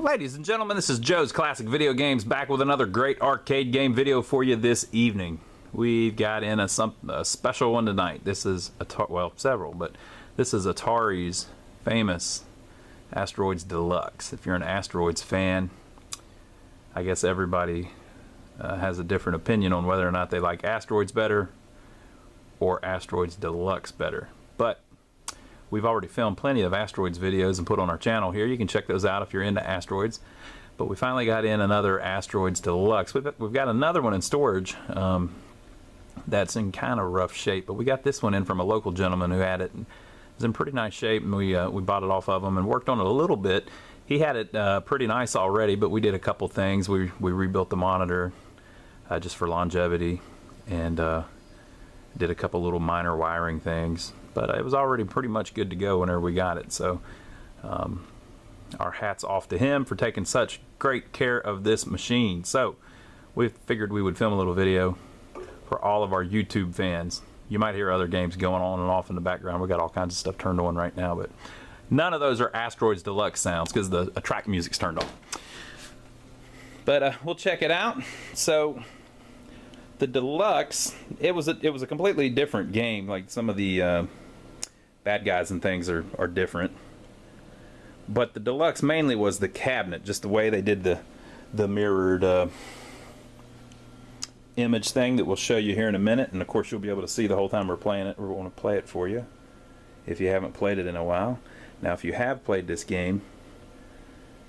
Ladies and gentlemen, this is Joe's Classic Video Games, back with another great arcade game video for you this evening. We've got in a special one tonight. This is well, several, but this is Atari's famous Asteroids Deluxe. If you're an Asteroids fan, I guess everybody has a different opinion on whether or not they like Asteroids better or Asteroids Deluxe better. But we've already filmed plenty of Asteroids videos and put on our channel here. You can check those out if you're into Asteroids. But we finally got in another Asteroids Deluxe. We've got another one in storage that's in kind of rough shape. But we got this one in from a local gentleman who had it. And it's in pretty nice shape, and we bought it off of him and worked on it a little bit. He had it pretty nice already, but we did a couple things. We rebuilt the monitor just for longevity, and did a couple little minor wiring things. But it was already pretty much good to go whenever we got it. So our hats off to him for taking such great care of this machine. So we figured we would film a little video for all of our YouTube fans. You might hear other games going on and off in the background. We got all kinds of stuff turned on right now, but none of those are Asteroids Deluxe sounds because the track music's turned off. But we'll check it out. So the Deluxe, it was a completely different game. Like some of the bad guys and things are different, but the Deluxe mainly was the cabinet, just the way they did the mirrored image thing that we'll show you here in a minute. And of course you'll be able to see the whole time we're playing it. We're going to play it for you if you haven't played it in a while. Now if you have played this game,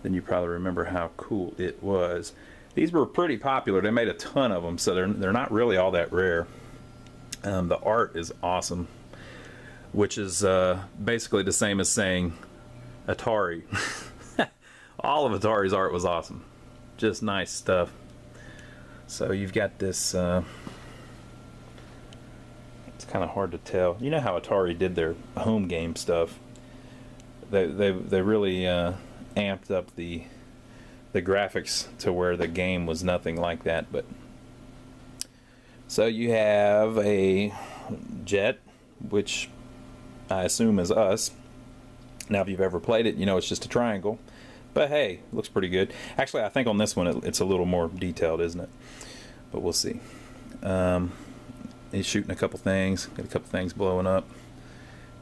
then you probably remember how cool it was. These were pretty popular. They made a ton of them, so they're not really all that rare. The art is awesome, which is basically the same as saying Atari. All of Atari's art was awesome. Just nice stuff. So you've got this, it's kind of hard to tell. You know how Atari did their home game stuff. They really amped up the graphics to where the game was nothing like that. But so you have a jet, which I assume is us. Now if you've ever played it, you know it's just a triangle, but hey, looks pretty good. Actually, I think on this one it's a little more detailed, isn't it? But we'll see. He's shooting a couple things, got a couple things blowing up.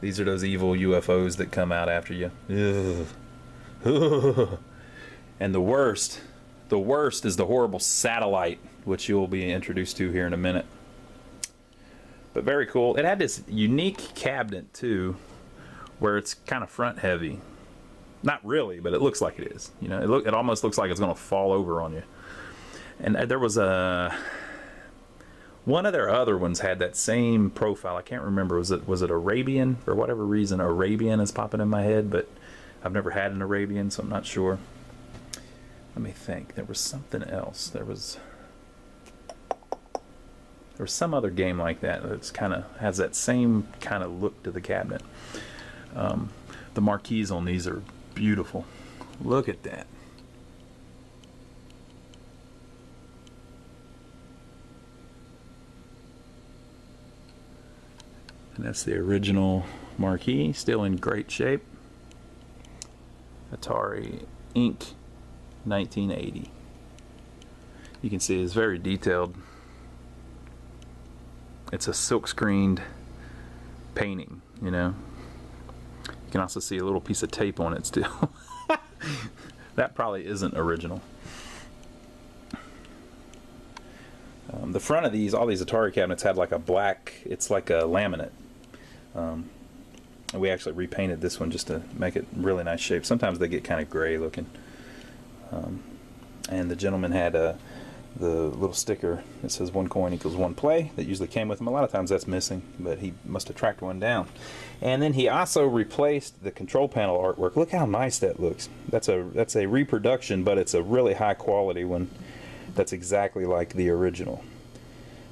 These are those evil UFOs that come out after you. Ugh. And the worst is the horrible satellite, which you'll be introduced to here in a minute. But very cool. It had this unique cabinet too, where it's kind of front heavy. Not really, but it looks like it is. You know, it almost looks like it's going to fall over on you. And there was one of their other ones had that same profile. I can't remember. Was it Arabian? For whatever reason, Arabian is popping in my head, but I've never had an Arabian, so I'm not sure. Let me think. There was something else. There was some other game like that that's kind of has that same kind of look to the cabinet. The marquees on these are beautiful. Look at that. And that's the original marquee, still in great shape. Atari Inc. 1980. You can see it's very detailed. It's a silk screened painting, you know. You can also see a little piece of tape on it still. That probably isn't original. The front of these, all these Atari cabinets had like a black, it's like a laminate. We actually repainted this one just to make it really nice shape. Sometimes they get kind of gray looking. And the gentleman had the little sticker that says 1 coin equals 1 play that usually came with him. A lot of times that's missing, but he must have tracked one down. And then he also replaced the control panel artwork. Look how nice that looks. That's a reproduction, but it's a really high quality one. That's exactly like the original.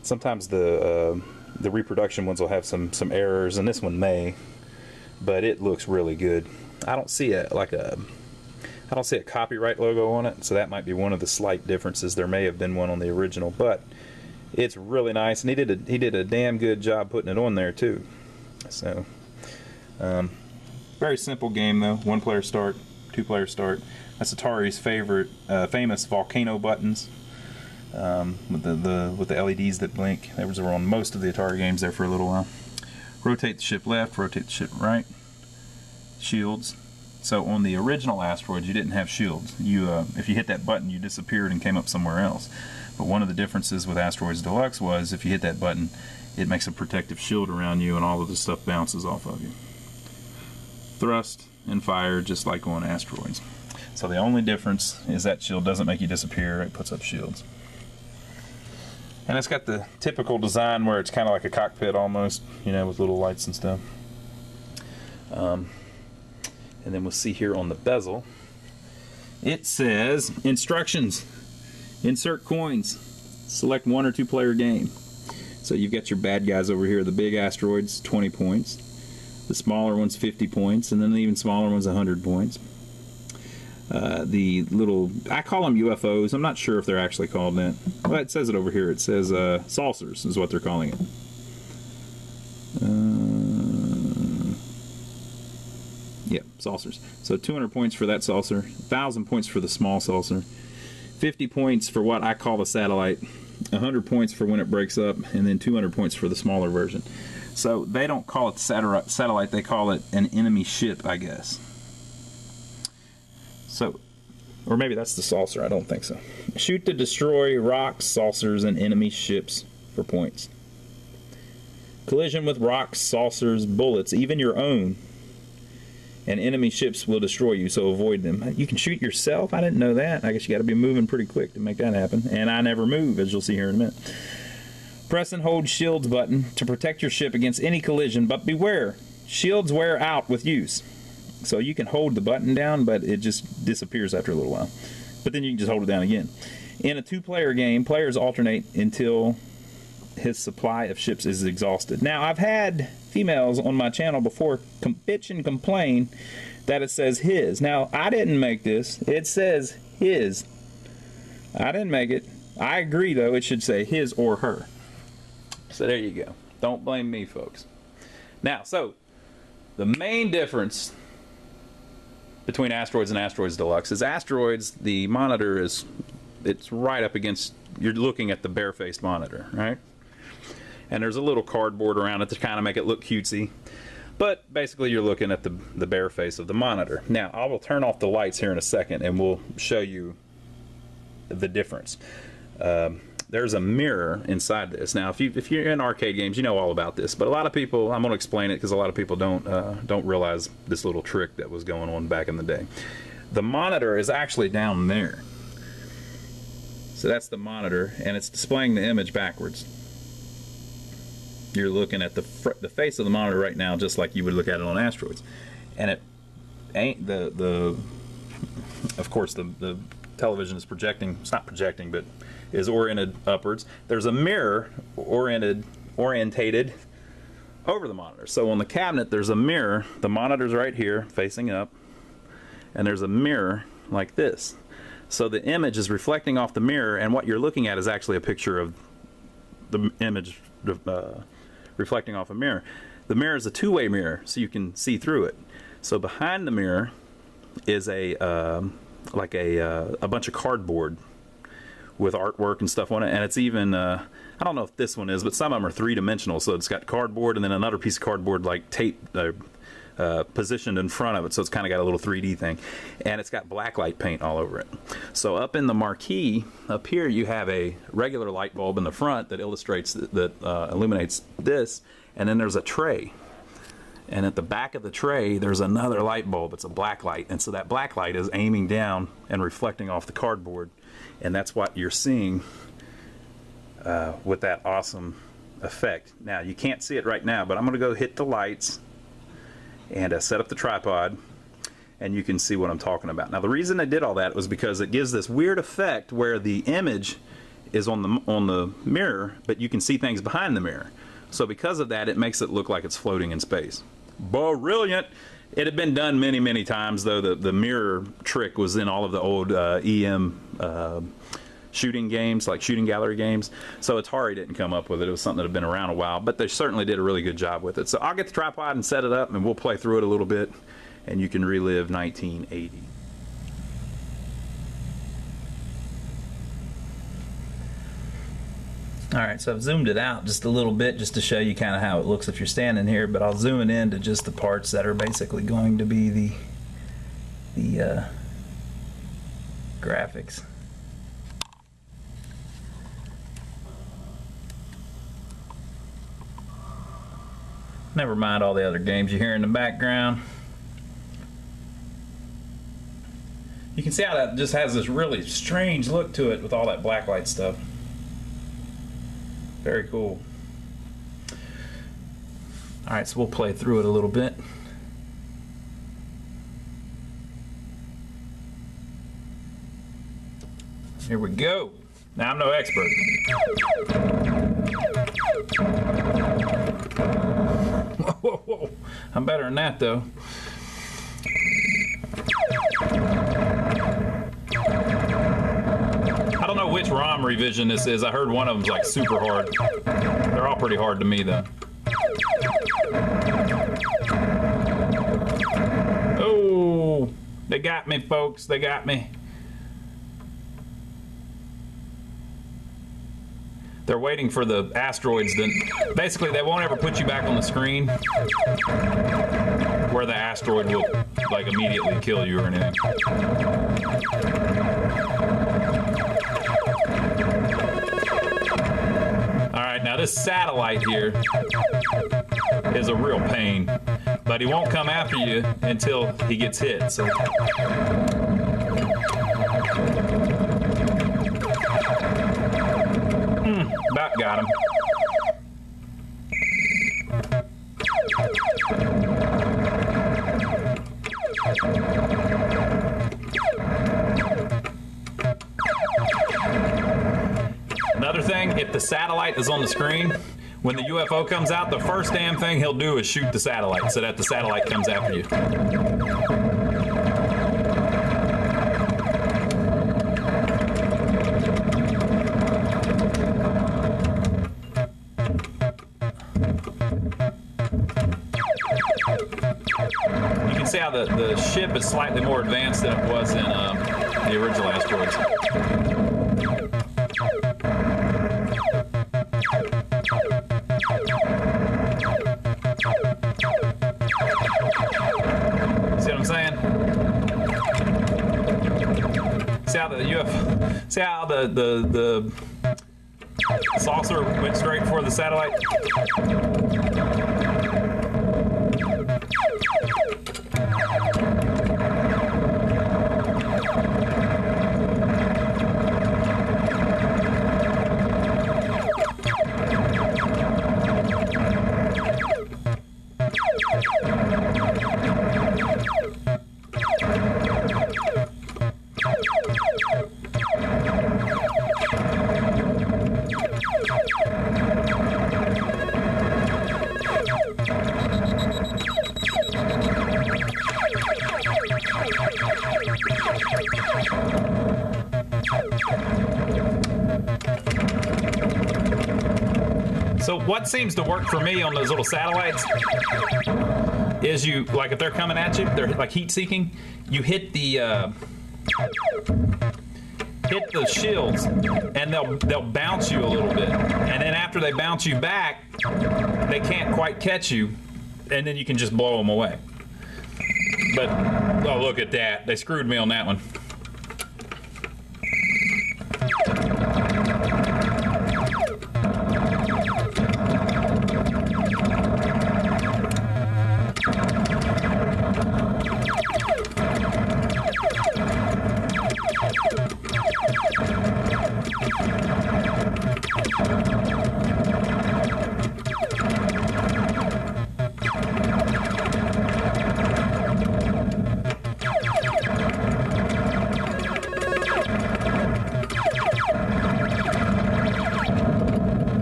Sometimes the reproduction ones will have some errors, and this one may, but it looks really good. I don't see a copyright logo on it, so that might be one of the slight differences. There may have been one on the original, but it's really nice, and he did a damn good job putting it on there too. So very simple game though. 1 player start, two-player start. That's Atari's favorite, famous volcano buttons with the LEDs that blink. Those were on most of the Atari games there for a little while. Rotate the ship left, rotate the ship right. Shields. So on the original Asteroids, you didn't have shields. If you hit that button, you disappeared and came up somewhere else. But one of the differences with Asteroids Deluxe was if you hit that button, it makes a protective shield around you and all of the stuff bounces off of you. Thrust and fire just like on Asteroids. So the only difference is that shield doesn't make you disappear, it puts up shields. And it's got the typical design where it's kind of like a cockpit almost, you know, with little lights and stuff. And then we'll see here on the bezel, it says instructions, insert coins, select 1 or 2 player game. So you've got your bad guys over here, the big asteroids, 20 points, the smaller ones 50 points, and then the even smaller ones 100 points. The little, I call them UFOs, I'm not sure if they're actually called that. Well, it says it over here, it says saucers is what they're calling it. Yep, saucers. So 200 points for that saucer, 1,000 points for the small saucer, 50 points for what I call the satellite, 100 points for when it breaks up, and then 200 points for the smaller version. So they don't call it satellite, they call it an enemy ship, I guess. So, or maybe that's the saucer, I don't think so. Shoot to destroy rocks, saucers, and enemy ships for points. Collision with rocks, saucers, bullets, even your own, and enemy ships will destroy you, so avoid them. You can shoot yourself? I didn't know that. I guess you got to be moving pretty quick to make that happen. And I never move, as you'll see here in a minute. Press and hold shields button to protect your ship against any collision, but beware, shields wear out with use. So you can hold the button down, but it just disappears after a little while. But then you can just hold it down again. In a 2-player game, players alternate until his supply of ships is exhausted. Now, I've had females on my channel before bitch and complain that it says his. Now, I didn't make this. It says his. I didn't make it. I agree, though, it should say his or her. So there you go. Don't blame me, folks. Now, so the main difference between Asteroids and Asteroids Deluxe is Asteroids, the monitor is, it's right up against, you're looking at the bare-faced monitor, right? And there's a little cardboard around it to kind of make it look cutesy. But basically you're looking at the bare face of the monitor. Now, I will turn off the lights here in a second and we'll show you the difference. There's a mirror inside this. Now, if you're in arcade games, you know all about this. But a lot of people, I'm going to explain it because a lot of people don't realize this little trick that was going on back in the day. The monitor is actually down there. So that's the monitor, and it's displaying the image backwards. You're looking at the face of the monitor right now, just like you would look at it on Asteroids. And it ain't of course, the television is projecting. It's not projecting, but is oriented upwards. There's a mirror orientated over the monitor. So on the cabinet, there's a mirror. The monitor's right here, facing up, and there's a mirror like this. So the image is reflecting off the mirror, and what you're looking at is actually a picture of the image reflecting off a mirror. The mirror is a two-way mirror, so you can see through it. So behind the mirror is a bunch of cardboard with artwork and stuff on it, and it's even I don't know if this one is, but some of them are three-dimensional. So it's got cardboard and then another piece of cardboard like taped positioned in front of it, so it's kind of got a little 3D thing, and it's got blacklight paint all over it. So up in the marquee up here, you have a regular light bulb in the front that illustrates that illuminates this, and then there's a tray. And at the back of the tray, there's another light bulb. It's a black light, and so that black light is aiming down and reflecting off the cardboard, and that's what you're seeing with that awesome effect. Now, you can't see it right now, but I'm going to go hit the lights and set up the tripod, and you can see what I'm talking about. Now, the reason I did all that was because it gives this weird effect where the image is on the mirror, but you can see things behind the mirror. So because of that, it makes it look like it's floating in space. Brilliant! It had been done many, many times, though. The mirror trick was in all of the old EM shooting games, like shooting gallery games. So Atari didn't come up with it. It was something that had been around a while, but they certainly did a really good job with it. So I'll get the tripod and set it up, and we'll play through it a little bit, and you can relive 1980. Alright, so I've zoomed it out just a little bit just to show you kind of how it looks if you're standing here, but I'll zoom it in to just the parts that are basically going to be the graphics. Never mind all the other games you hear in the background. You can see how that just has this really strange look to it with all that blacklight stuff. Very cool. Alright, so we'll play through it a little bit. Here we go. Now, I'm no expert. Whoa, whoa, whoa. I'm better than that, though. I don't know which ROM revision this is. I heard one of them's like super hard. They're all pretty hard to me, though. Oh, they got me, folks. They got me. They're waiting for the asteroids to... Basically, they won't ever put you back on the screen where the asteroid will, like, immediately kill you or anything. Alright, now this satellite here is a real pain, but he won't come after you until he gets hit, so... About got him. Another thing, if the satellite is on the screen, when the UFO comes out, the first damn thing he'll do is shoot the satellite so that the satellite comes after you. See how the ship is slightly more advanced than it was in the original Asteroids. See what I'm saying? See how the UFO, see how the saucer went straight for the satellite? So what seems to work for me on those little satellites is you, like if they're coming at you, they're like heat seeking, you hit the shields and they'll bounce you a little bit. And then after they bounce you back, they can't quite catch you, and then you can just blow them away. But, oh, look at that. They screwed me on that one.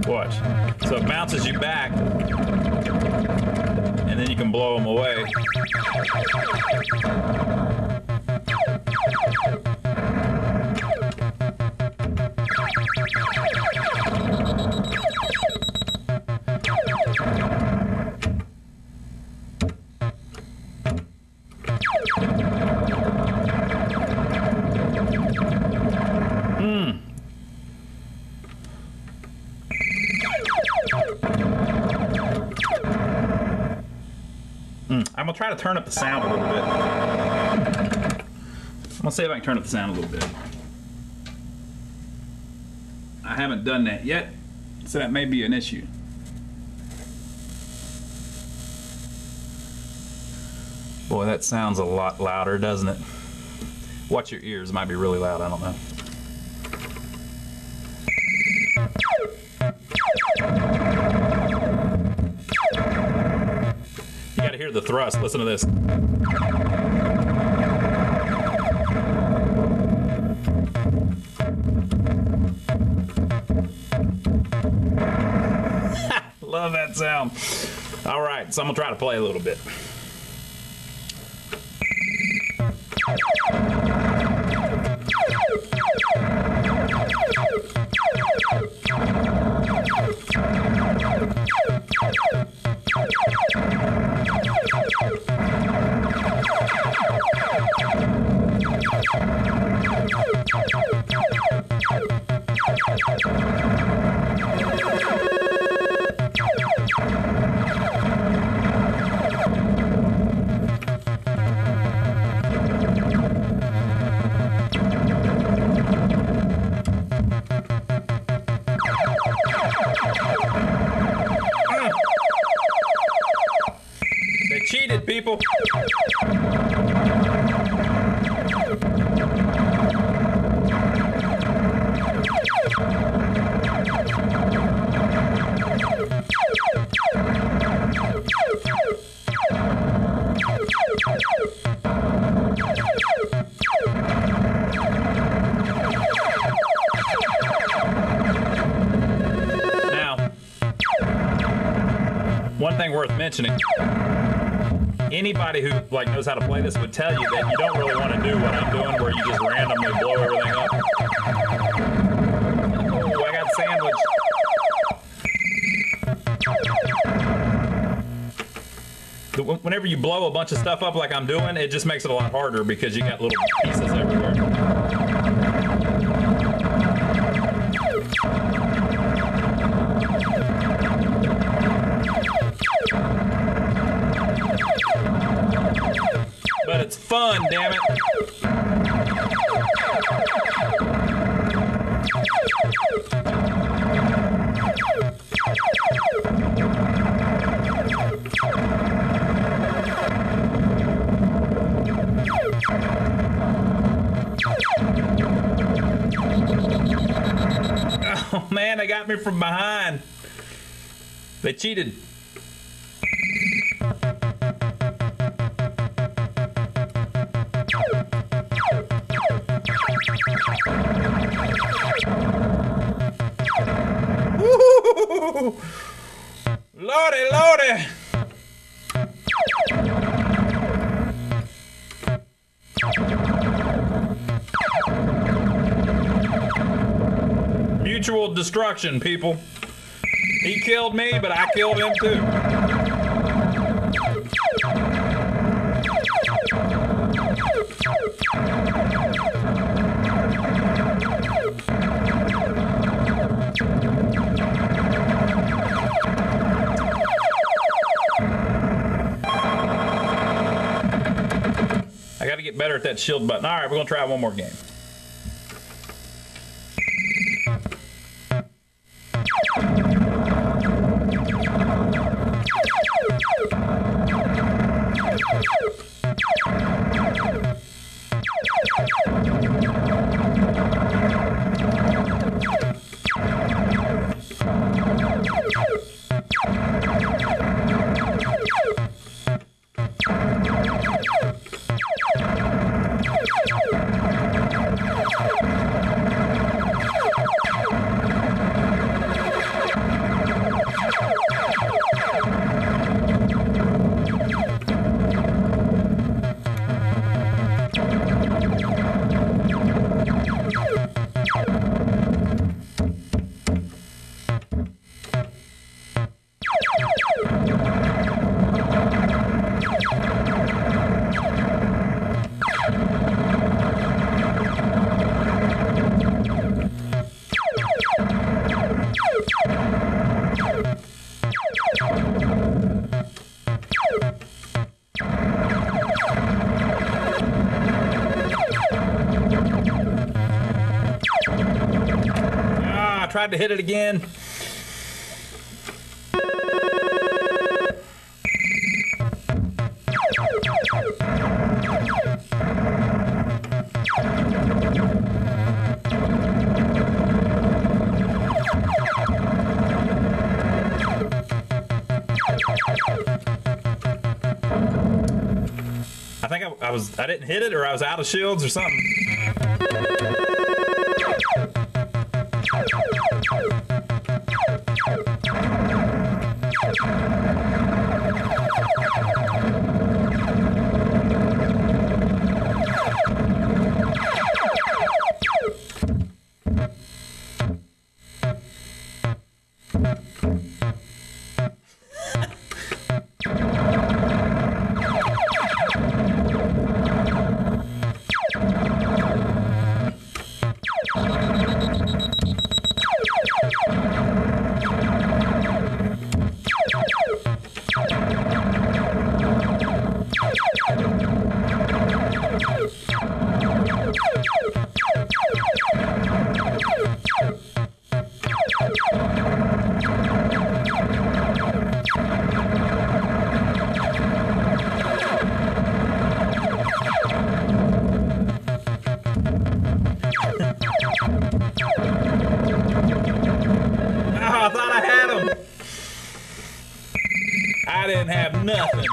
Watch. So it bounces you back, and then you can blow them away. gonna try to turn up the sound a little bit. I'm gonna see if I can turn up the sound a little bit. I haven't done that yet, so that may be an issue. Boy, that sounds a lot louder, doesn't it? Watch your ears, it might be really loud, I don't know. You gotta hear the thrust, listen to this. Love that sound. All right, so I'm gonna try to play a little bit. They cheated, people. One thing worth mentioning, anybody who knows how to play this would tell you that you don't really want to do what I'm doing where you just randomly blow everything up. Oh, I got sandwich. Whenever you blow a bunch of stuff up like I'm doing, it just makes it a lot harder because you got little pieces everywhere. But it's fun, damn it. Oh man, they got me from behind. They cheated. Woo! Lordy, lordy! Mutual destruction, people. He killed me, but I killed him too. I gotta get better at that shield button. All right, we're gonna try one more game. tried to hit it again. I think I didn't hit it, or I was out of shields or something. I thought I had him. I didn't have nothing.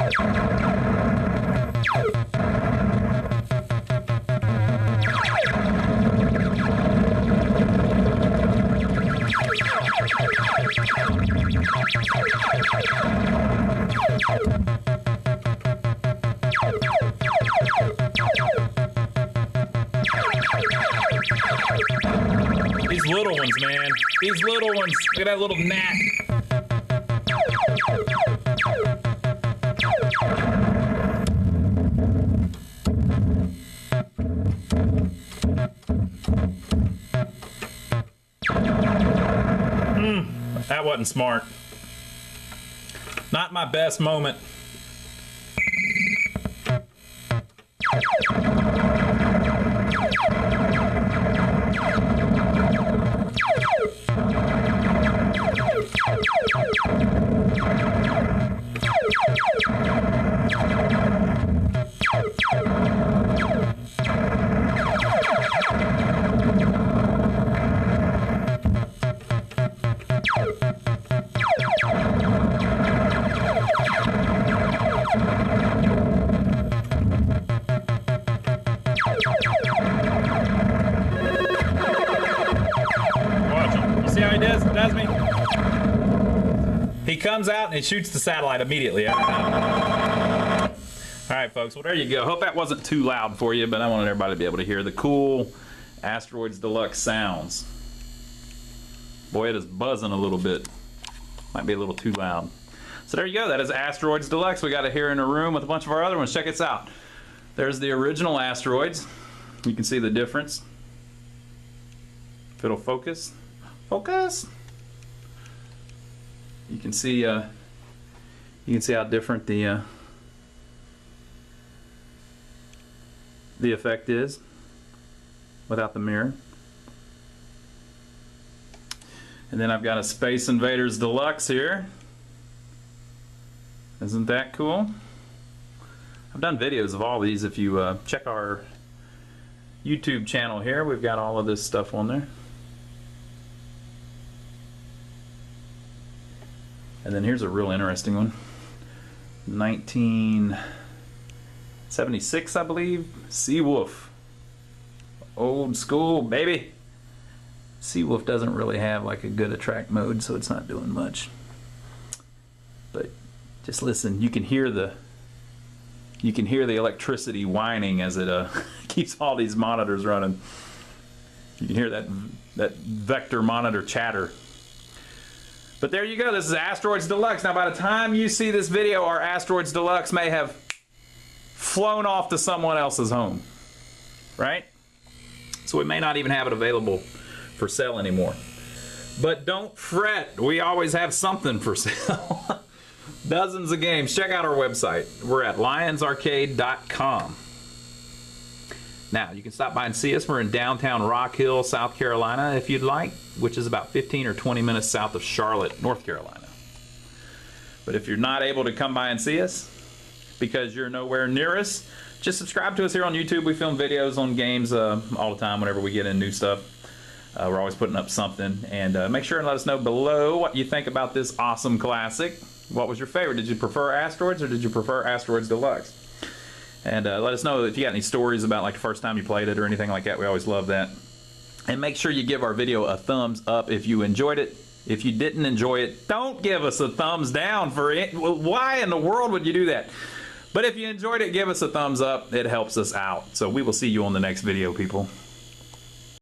These little ones, man. These little ones. Look at that little gnat. That wasn't smart. Not my best moment. See how he does me? He comes out and he shoots the satellite immediately. All right, folks. Well, there you go. Hope that wasn't too loud for you, but I wanted everybody to be able to hear the cool Asteroids Deluxe sounds. Boy, it is buzzing a little bit. Might be a little too loud. So there you go. That is Asteroids Deluxe. We got it here in a room with a bunch of our other ones. Check it out. There's the original Asteroids. You can see the difference. If it'll focus. Focus. You can see how different the effect is without the mirror. And then I've got a Space Invaders Deluxe here. Isn't that cool? I've done videos of all these. If you check our YouTube channel here, we've got all of this stuff on there. And then here's a real interesting one. 1976, I believe. Seawolf. Old school, baby. Seawolf doesn't really have like a good attract mode, so it's not doing much. But just listen, you can hear the electricity whining as it keeps all these monitors running. You can hear that vector monitor chatter. But there you go. This is Asteroids Deluxe. Now, by the time you see this video, our Asteroids Deluxe may have flown off to someone else's home, right? So we may not even have it available for sale anymore. But don't fret. We always have something for sale. Dozens of games. Check out our website. We're at lionsarcade.com. Now, you can stop by and see us. We're in downtown Rock Hill, South Carolina, if you'd like, which is about 15 or 20 minutes south of Charlotte, North Carolina. But if you're not able to come by and see us because you're nowhere near us, just subscribe to us here on YouTube. We film videos on games all the time whenever we get in new stuff. We're always putting up something. And make sure and let us know below what you think about this awesome classic. What was your favorite? Did you prefer Asteroids or did you prefer Asteroids Deluxe? And let us know if you got any stories about like the first time you played it or anything like that. We always love that. And make sure you give our video a thumbs up if you enjoyed it. If you didn't enjoy it, don't give us a thumbs down for it. Why in the world would you do that? But if you enjoyed it, give us a thumbs up. It helps us out. So we will see you on the next video, people.